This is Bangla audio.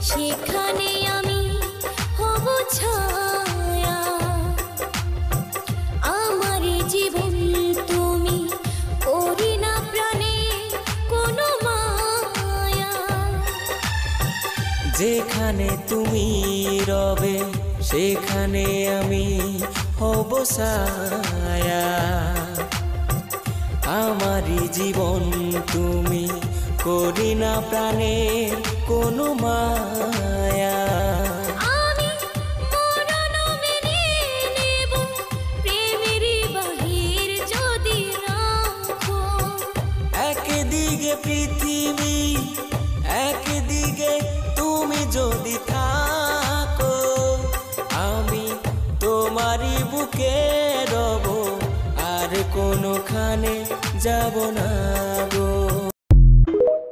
সেখানে আমি হব ছায়া। আমার জীবন তুমি করি না প্রাণে কোনো মায়া। যেখানে তুমি রবে সেখানে আমি হব ছায়া। আমারই জীবন তুমি করি না প্রাণে কোনো মায়া। আমি মরণ মেনে নেব প্রেমেরই বাহির যদি রাখো। একদিকে পৃথিবী একদিকে তুমি যদি থাকো, আমি তোমারই বুকে রব আর কোনোখানে যাব না গো।